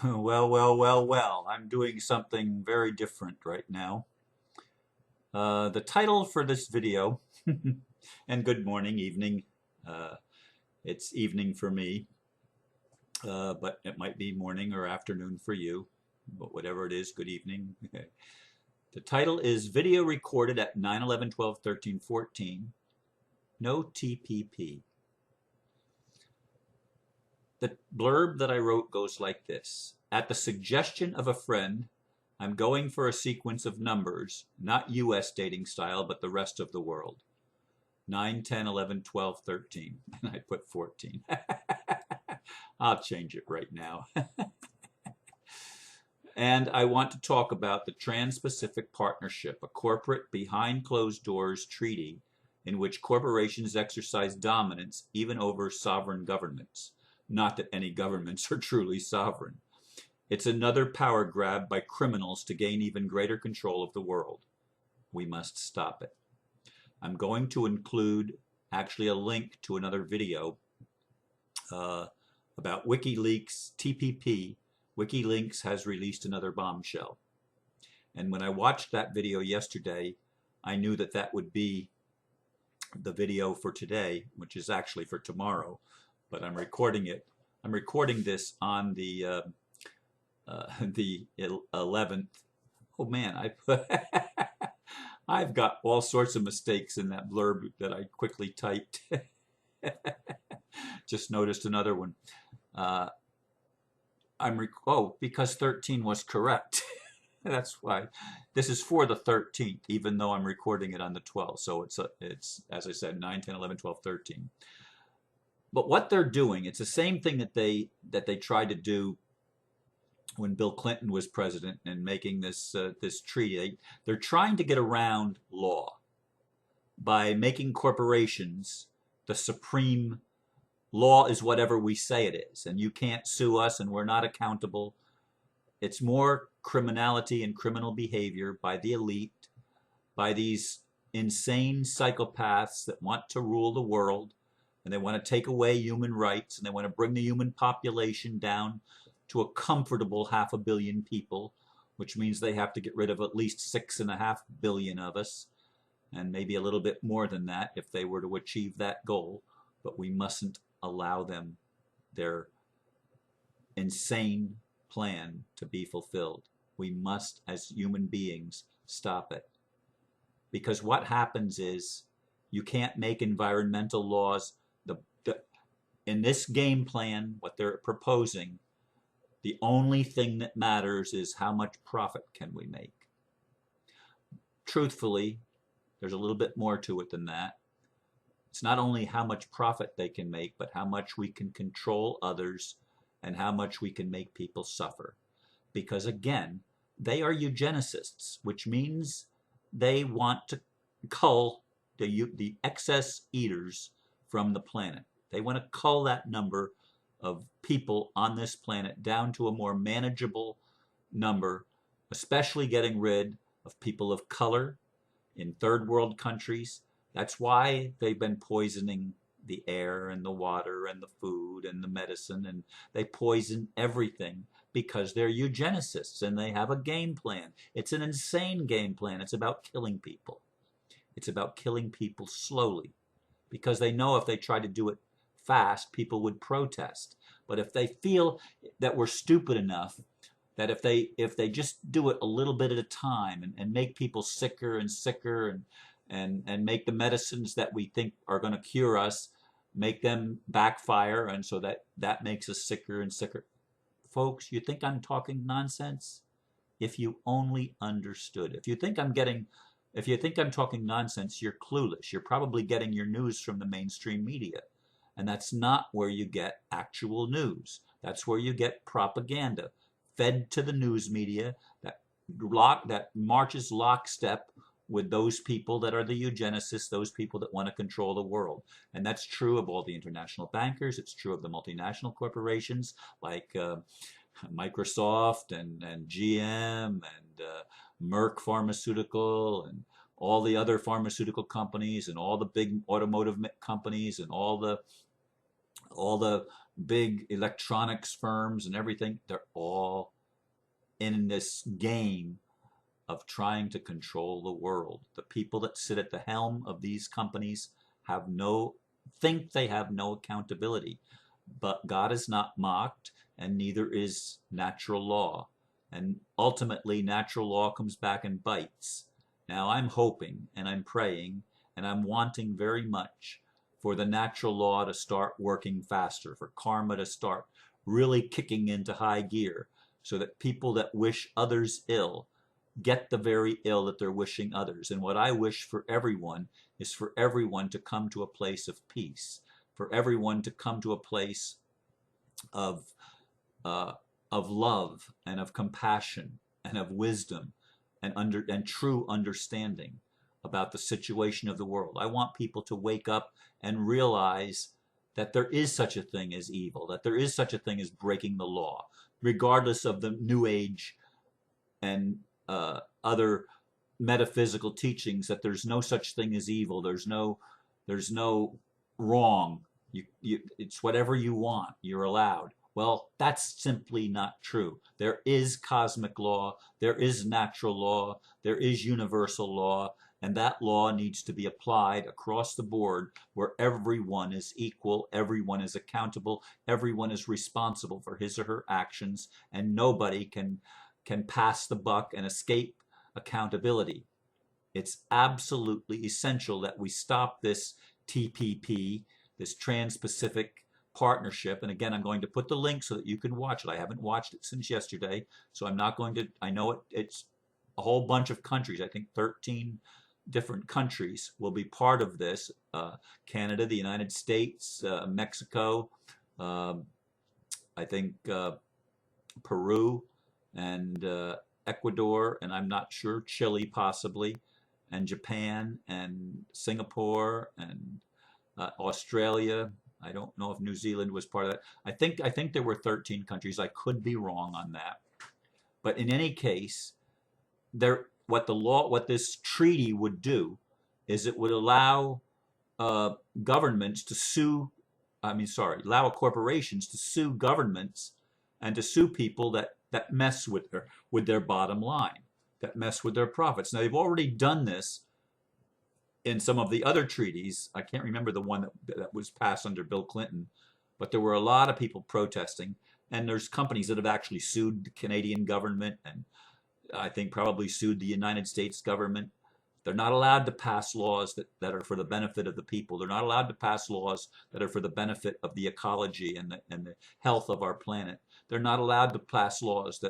Well. I'm doing something very different right now. The title for this video, and good morning, evening. Uh, it's evening for me, but it might be morning or afternoon for you. But whatever it is, good evening. The title is Video Recorded at 9/11/12/13/14. No TPP. The blurb that I wrote goes like this. At the suggestion of a friend, I'm going for a sequence of numbers, not US dating style, but the rest of the world. 9, 10, 11, 12, 13. And I put 14. I'll change it right now. And I want to talk about the Trans-Pacific Partnership, a corporate behind closed doors treaty in which corporations exercise dominance even over sovereign governments. Not that any governments are truly sovereign. It's another power grab by criminals to gain even greater control of the world. We must stop it. I'm going to include actually a link to another video about WikiLeaks TPP. WikiLeaks has released another bombshell. And when I watched that video yesterday, I knew that that would be the video for today, which is actually for tomorrow, but I'm recording it. I'm recording this on the 11th. Oh man, I've got all sorts of mistakes in that blurb that I quickly typed. Just noticed another one. Because 13 was correct. That's why this is for the 13th, even though I'm recording it on the 12th. So it's as I said, 9, 10, 11, 12, 13. But what they're doing, it's the same thing that they tried to do when Bill Clinton was president and making this treaty. They're trying to get around law by making corporations the supreme law is whatever we say it is, and you can't sue us and we're not accountable. It's more criminality and criminal behavior by the elite, by these insane psychopaths that want to rule the world, and they want to take away human rights, and they want to bring the human population down to a comfortable 500 million people, which means they have to get rid of at least 6.5 billion of us, and maybe a little bit more than that if they were to achieve that goal. But we mustn't allow them, their insane plan, to be fulfilled. We must, as human beings, stop it. Because what happens is you can't make environmental laws. In this game plan, what they're proposing, the only thing that matters is how much profit can we make. Truthfully, there's a little bit more to it than that. It's not only how much profit they can make, but how much we can control others and how much we can make people suffer. Because again, they are eugenicists, which means they want to cull the excess eaters from the planet. They want to cull that number of people on this planet down to a more manageable number, especially getting rid of people of color in third world countries. That's why they've been poisoning the air and the water and the food and the medicine, and they poison everything because they're eugenicists and they have a game plan. It's an insane game plan. It's about killing people. It's about killing people slowly because they know if they try to do it fast, people would protest. But if they feel that we're stupid enough that if they just do it a little bit at a time and make people sicker and sicker and make the medicines that we think are going to cure us, make them backfire, and so that makes us sicker and sicker. Folks, you think I'm talking nonsense? If you only understood. If you think I'm talking nonsense, you're clueless. You're probably getting your news from the mainstream media. And that's not where you get actual news. That's where you get propaganda fed to the news media that marches lockstep with those people that are the eugenicists, those people that want to control the world. And that's true of all the international bankers. It's true of the multinational corporations like Microsoft and GM and Merck Pharmaceutical and all the other pharmaceutical companies and all the big automotive companies and all the all the big electronics firms and everything, they're all in this game of trying to control the world. The people that sit at the helm of these companies think they have no accountability. But God is not mocked, and neither is natural law. And ultimately, natural law comes back and bites. Now, I'm hoping and I'm praying and I'm wanting very much for the natural law to start working faster, for karma to start really kicking into high gear, so that people that wish others ill get the very ill that they're wishing others. And what I wish for everyone is for everyone to come to a place of peace, for everyone to come to a place of uh, of love and of compassion and of wisdom and true understanding about the situation of the world. I want people to wake up and realize that there is such a thing as evil, that there is such a thing as breaking the law, regardless of the New Age and other metaphysical teachings, that there's no such thing as evil. There's no wrong. It's whatever you want. You're allowed. Well, that's simply not true. There is cosmic law. There is natural law. There is universal law. And that law needs to be applied across the board, where everyone is equal, everyone is accountable, everyone is responsible for his or her actions, and nobody can pass the buck and escape accountability. It's absolutely essential that we stop this TPP, this Trans-Pacific Partnership. And again, I'm going to put the link so that you can watch it. I haven't watched it since yesterday, so I'm not going to. I know it's a whole bunch of countries. I think 13 different countries will be part of this. Canada, the United States, Mexico, I think Peru, and Ecuador, and I'm not sure, Chile possibly, and Japan, and Singapore, and Australia. I don't know if New Zealand was part of that. I think there were 13 countries. I could be wrong on that. But in any case, what this treaty would do is it would allow governments to sue. Allow corporations to sue governments and to sue people that mess with their bottom line, that mess with their profits. Now they've already done this in some of the other treaties. I can't remember the one that was passed under Bill Clinton, but there were a lot of people protesting, and there's companies that have actually sued the Canadian government, and I think probably sued the United States government. They're not allowed to pass laws that are for the benefit of the people. They're not allowed to pass laws that are for the benefit of the ecology and the health of our planet. They're not allowed to pass laws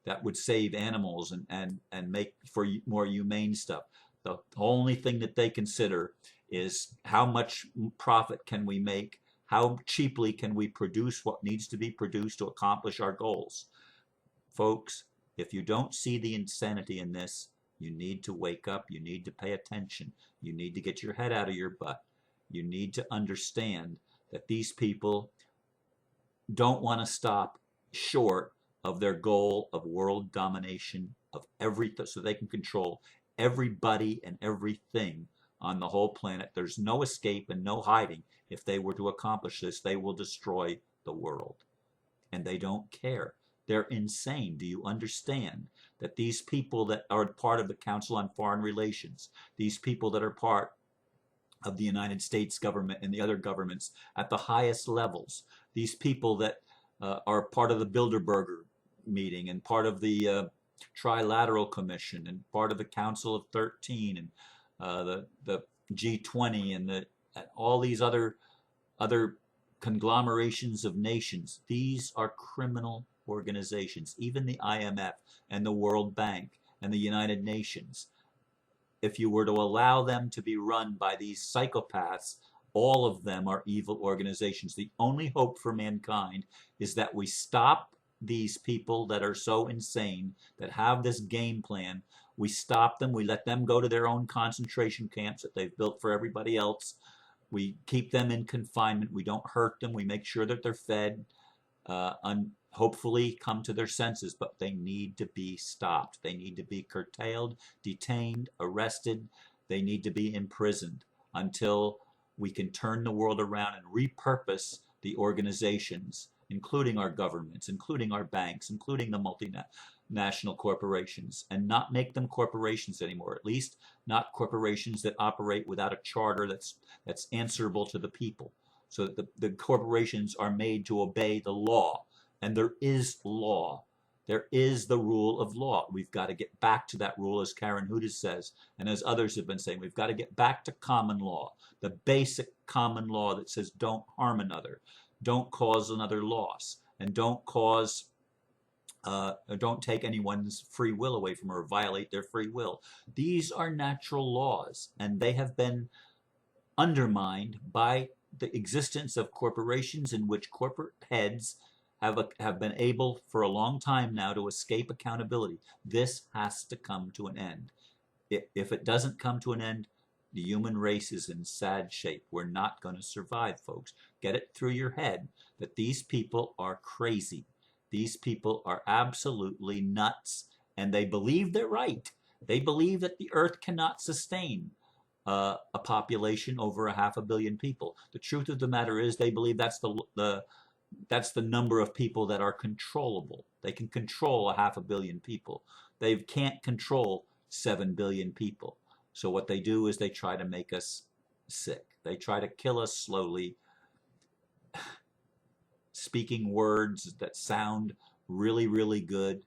that would save animals and make for more humane stuff. The only thing that they consider is how much profit can we make, how cheaply can we produce what needs to be produced to accomplish our goals. Folks, if you don't see the insanity in this, you need to wake up. You need to pay attention. You need to get your head out of your butt. You need to understand that these people don't want to stop short of their goal of world domination of everything, so they can control everybody and everything on the whole planet. There's no escape and no hiding. If they were to accomplish this, they will destroy the world. And they don't care. They're insane. Do you understand that these people that are part of the Council on Foreign Relations, these people that are part of the United States government and the other governments at the highest levels, these people that are part of the Bilderberger meeting and part of the Trilateral Commission and part of the Council of 13 and the G20 and all these other conglomerations of nations. These are criminal organizations. Even the IMF and the World Bank and the United Nations. If you were to allow them to be run by these psychopaths, all of them are evil organizations. The only hope for mankind is that we stop these people that are so insane, that have this game plan. We stop them. We let them go to their own concentration camps that they've built for everybody else. We keep them in confinement. We don't hurt them. We make sure that they're fed, hopefully come to their senses, but they need to be stopped. They need to be curtailed, detained, arrested. They need to be imprisoned until we can turn the world around and repurpose the organizations, including our governments, including our banks, including the multinational corporations, and not make them corporations anymore, at least not corporations that operate without a charter that's answerable to the people, so that the corporations are made to obey the law. And there is law. There is the rule of law. We've got to get back to that rule, as Karen Huda says, and as others have been saying. We've got to get back to common law, the basic common law that says don't harm another, don't cause another loss, and don't take anyone's free will away from or violate their free will. These are natural laws, and they have been undermined by the existence of corporations in which corporate heads have been able for a long time now to escape accountability. This has to come to an end. If it doesn't come to an end, the human race is in sad shape. We're not going to survive, folks. Get it through your head that these people are crazy. These people are absolutely nuts, and they believe they're right. They believe that the earth cannot sustain a population over 500 million people. The truth of the matter is they believe that's the number of people that are controllable. They can control 500 million people. They can't control 7 billion people. So what they do is they try to make us sick. They try to kill us slowly, speaking words that sound really, really good,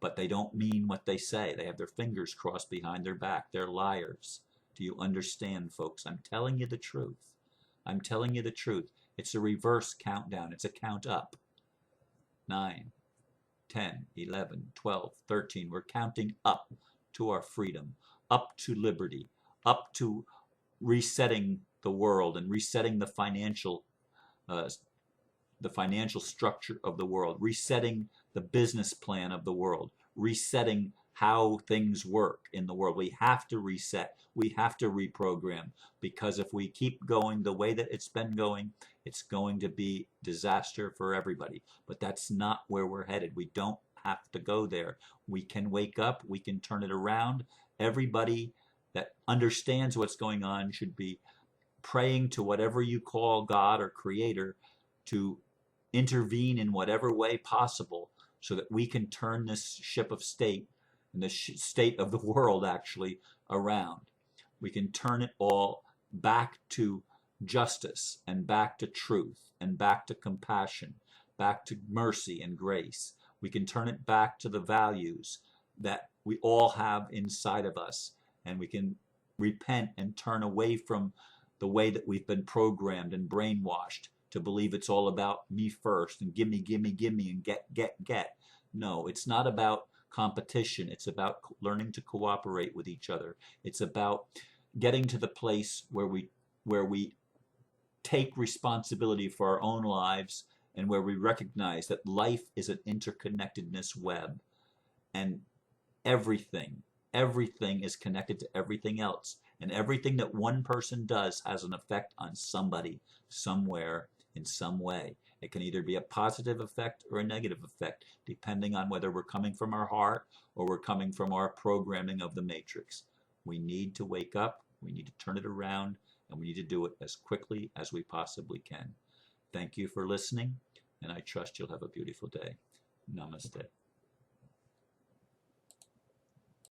but they don't mean what they say. They have their fingers crossed behind their back. They're liars. Do you understand, folks? I'm telling you the truth. I'm telling you the truth. It's a reverse countdown. It's a count up. 9, 10, 11, 12, 13. We're counting up to our freedom, up to liberty, up to resetting the world and resetting the financial structure of the world, resetting the business plan of the world, resetting how things work in the world. We have to reset. We have to reprogram, because if we keep going the way that it's been going, it's going to be disaster for everybody. But that's not where we're headed. We don't have to go there. We can wake up. We can turn it around. Everybody that understands what's going on should be praying to whatever you call God or Creator to intervene in whatever way possible so that we can turn this ship of state and the state of the world actually around. We can turn it all back to justice and back to truth and back to compassion, back to mercy and grace. We can turn it back to the values that we all have inside of us, and we can repent and turn away from the way that we've been programmed and brainwashed to believe it's all about me first and gimme, gimme, gimme, and get. No, it's not about competition. It's about learning to cooperate with each other. It's about getting to the place where we take responsibility for our own lives, and where we recognize that life is an interconnectedness web, and everything is connected to everything else, and everything that one person does has an effect on somebody, somewhere, in some way. It can either be a positive effect or a negative effect, depending on whether we're coming from our heart or we're coming from our programming of the matrix. We need to wake up, we need to turn it around, and we need to do it as quickly as we possibly can. Thank you for listening, and I trust you'll have a beautiful day. Namaste.